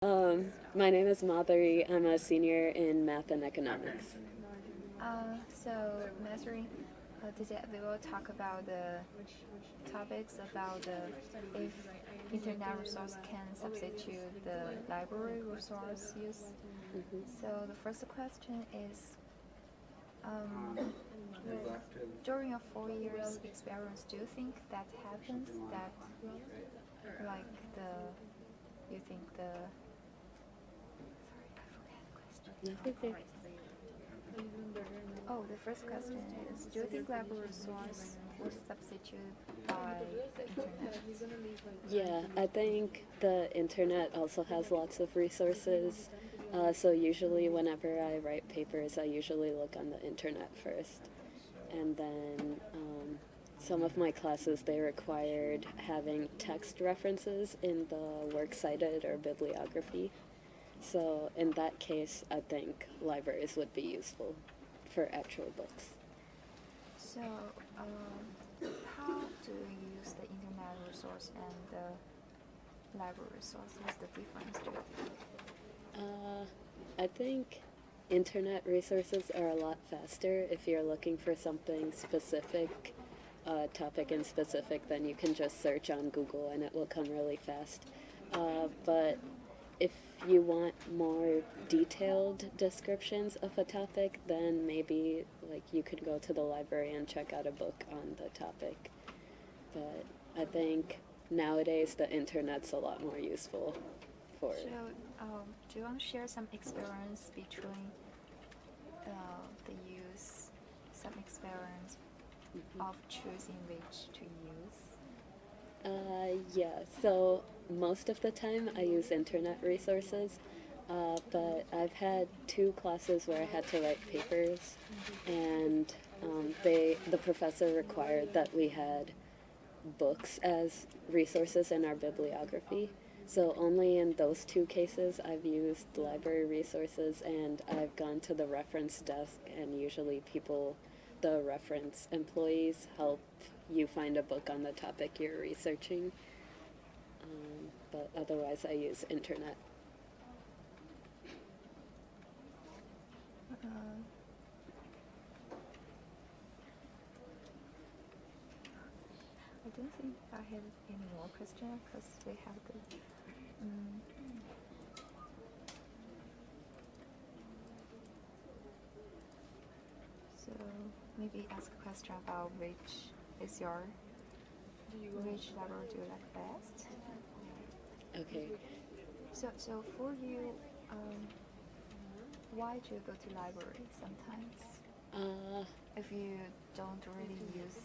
My name is Madhuri. I'm a senior in math and economics. So, Masri, today we will talk about the topics about if internet resource can substitute the library resource use. So the first question is, um, during your 4 years experience, do you think that happens? That like the you think the sorry, I forgot the question. That's okay. Oh, the first question is, do you think library resource was substituted by the internet? Yeah, I think the internet also has lots of resources. So usually, whenever I write papers, I usually look on the internet first. And then some of my classes, they required having text references in the works cited or bibliography. So in that case, I think libraries would be useful for actual books. So, how do you use the internet resource and the library resource? What's the difference, do you think? I think internet resources are a lot faster. If you're looking for something specific, topic in specific, then you can just search on Google and it will come really fast. But if you want more detailed descriptions of a topic, then maybe like you could go to the library and check out a book on the topic. But I think nowadays the internet's a lot more useful for So, do you want to share some experience between the use, some experience of choosing which to use? Yeah, so most of the time I use internet resources, but I've had two classes where I had to write papers, and the professor required that we had books as resources in our bibliography. So only in those two cases I've used library resources, and I've gone to the reference desk, and usually the reference employees help you find a book on the topic you're researching. But otherwise I use internet. Uh, I don't think I have any more questions because we have the. So maybe ask a question about which library do you like best? Okay. So for you, why do you go to library sometimes if you don't really use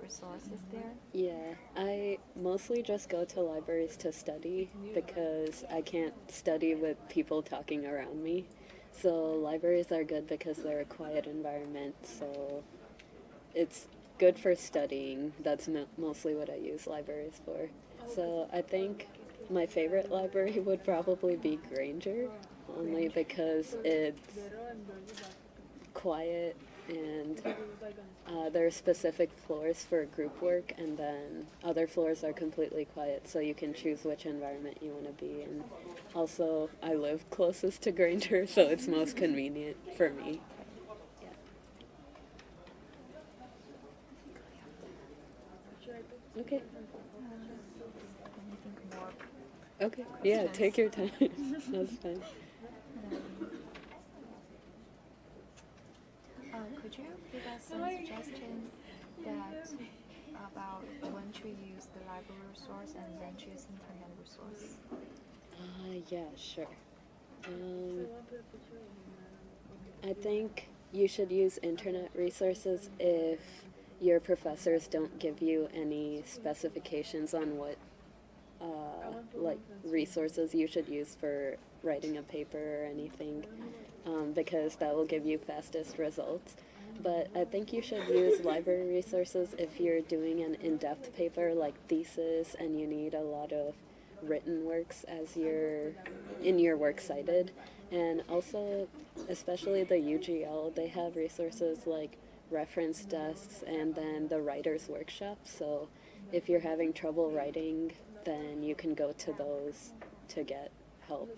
resources there? Yeah, I mostly just go to libraries to study because I can't study with people talking around me. So libraries are good because they're a quiet environment, so it's good for studying. That's mostly what I use libraries for. So I think my favorite library would probably be Granger, only because it's quiet and there are specific floors for group work, and then other floors are completely quiet, so you can choose which environment you want to be in. Also, I live closest to Granger, so it's most convenient for me. Okay. Anything more? Okay. Yeah, take your time. That's fine. Could you give us some suggestions that about when to use the library resource and when to use internet resource? Yeah, sure. I think you should internet resources if your professors don't give you any specifications on what like resources you should use for writing a paper or anything, because that will give you fastest results. But I think you should use library resources if you're doing an in-depth paper like thesis and you need a lot of written works as in your works cited. And also, especially the UGL, they have resources like reference desks and then the writer's workshop. So if you're having trouble writing, then you can go to those to get help.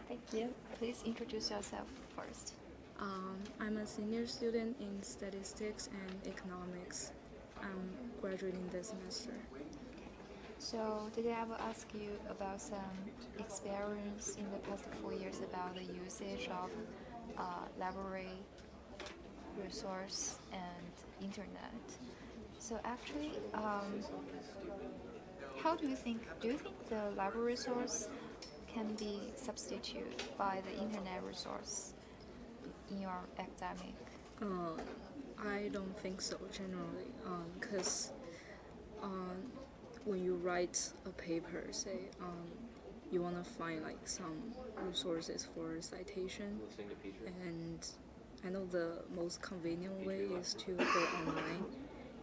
Thank Yeah. you. Please introduce yourself first. I'm a senior student in statistics and economics. I'm graduating this semester. So, did I ever ask you about some experience in the past 4 years about the usage of library resource and internet? So actually, how do you think? Do you think the library resource can be substituted by the internet resource in your academic? I don't think so generally, because when you write a paper, say you want to find like some resources for citation, and I know the most convenient way is to go online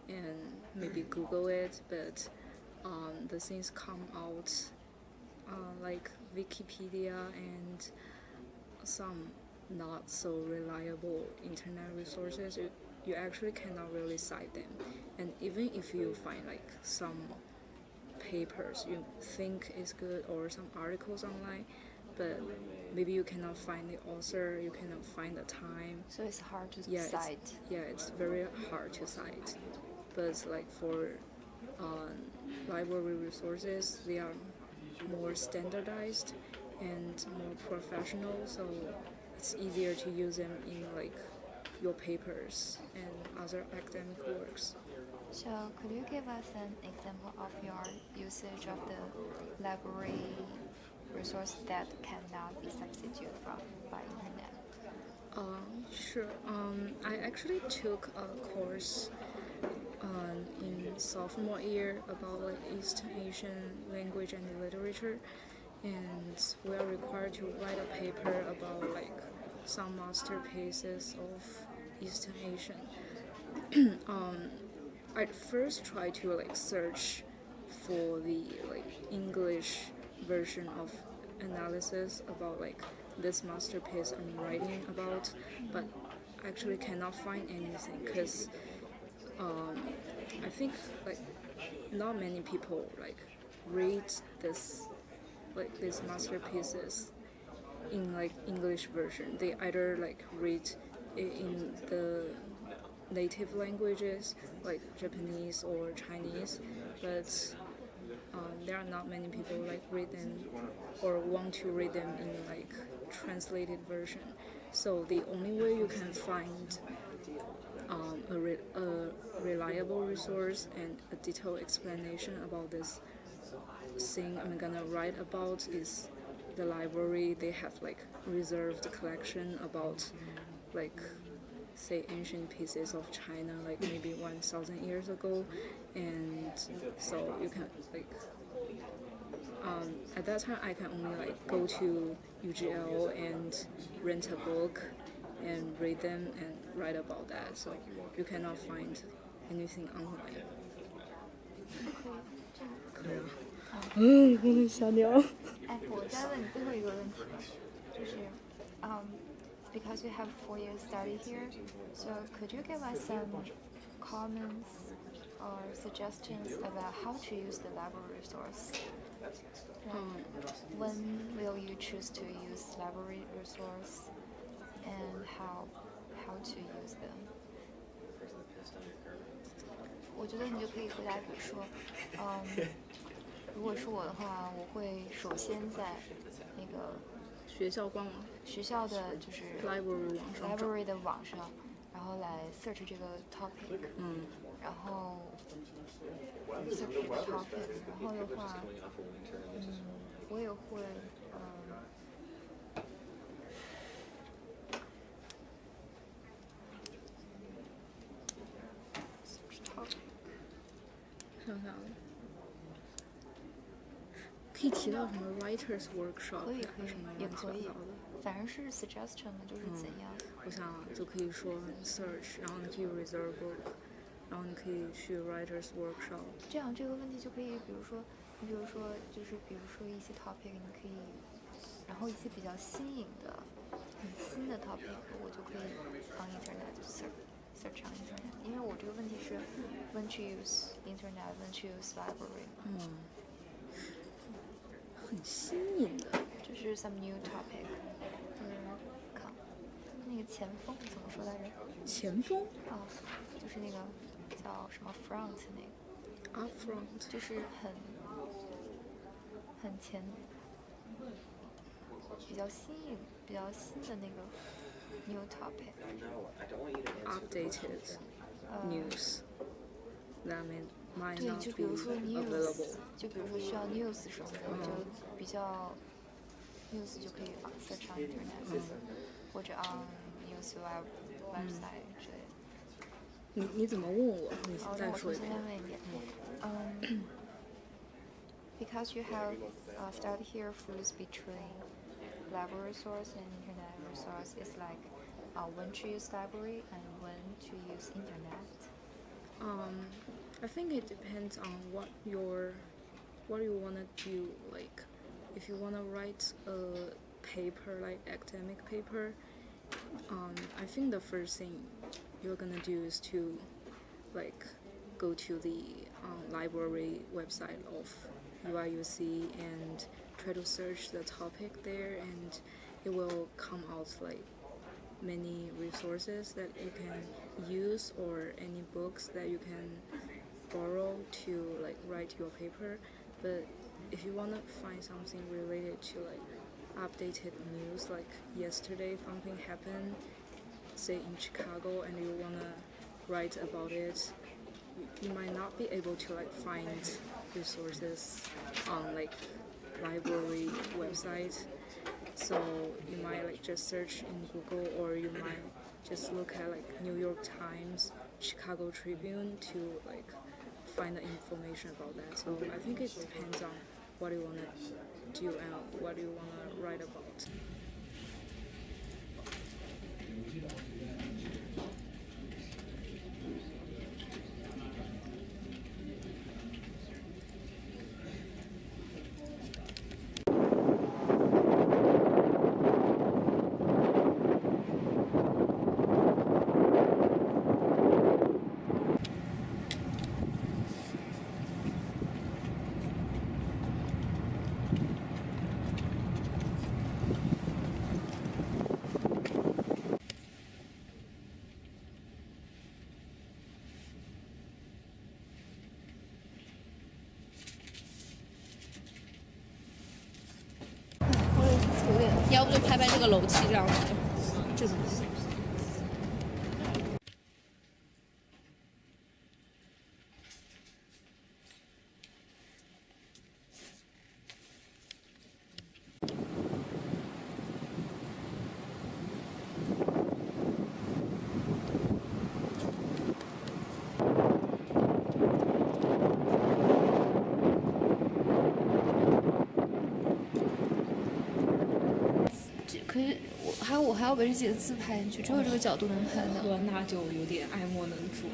and maybe Google it, but the things come out like Wikipedia and some not so reliable internet resources, you actually cannot really cite them. And even if you find like some papers you think is good or some articles online, but maybe you cannot find the author, you cannot find the time. So it's hard to Yeah, cite. it's very hard to cite. But like for library resources, they are more standardized and more professional, so it's easier to use them in like your papers and other academic works. So could you give us an example of your usage of the library resource that cannot be substituted by internet? Sure. I actually took a course in sophomore year about like East Asian language and literature, and we are required to write a paper about like some masterpieces of Eastern Asian. I first tried to like search for the like English version of analysis about like this masterpiece I'm writing about, but actually cannot find anything because I think like not many people like read this like these masterpieces in like English version. They either like read it in the native languages like Japanese or Chinese, but there are not many people like read them or want to read them in like translated version. So the only way you can find a reliable resource and a detailed explanation about this thing I'm gonna write about is the library. They have like reserved collection about like say ancient pieces of China like maybe 1,000 years ago, and so you can like at that time I can only like go to UGL and rent a book and read them and write about that, so you cannot find anything online. 小牛。哎，我再问你最后一个问题，就是because you have 4 years study here, so could you give us some comments or suggestions about how to use the library resource? When will you choose to use library resource and how to use them? 我觉得你就可以回答，比如说，如果是我的话，我会首先在那个学校官网学校的就是 library 网上找 library 的网上，然后来 search 这个 topic，然后 search 这个 topic，然后的话，我也会search topic。想想可以提到什么 writers workshop 可以可以什么也可以乱七八糟的。反正是 suggestion 嘛，就是怎样。我想就可以说 search，然后你可以 reserve book，然后你可以去 writers workshop。这样这个问题就可以，比如说就是比如说一些 topic，你可以，然后一些比较新颖的、很新的 topic，我就可以on internet search on internet，因为我这个问题是 when to use internet，when to use library，很新颖的，就是 some new topic，就是看那个前锋怎么说来着？前锋哦，就是那个叫什么 front 那个， ，upfront，就是很前，比较新颖、比较新的那个 new topic。 updated news that might 对， not 就 be 比如说 news， available。就比如说需要 news 什么的，就比较 news 就可以 search on internet，或者 on news website 之类的。你怎么问我？你哦，再那我重新说一遍。再问一遍。Because you have studied here foods between library resource and internet resource, it's like when to use library and when to use internet. I think it depends on what you wanna do. Like, if you wanna write a paper, like academic paper, I think the first thing you're gonna do is to, like, go to the library website of UIUC and try to search the topic there, and it will come out like many resources that you can use or any books that you can borrow to like write your paper. But if you want to find something related to like updated news, like yesterday something happened, say in Chicago, and you want to write about it, you might not be able to like find resources on like library website. So you might like just search in Google, or you might just look at like New York Times, Chicago Tribune to like find the information about that. So I think it depends on what you want to do and what you want to write about. 음, 要不就拍拍这个楼梯这样子。这种。可以，我还要把这几个字拍进去，只有这个角度能拍到。那就有点爱莫能助。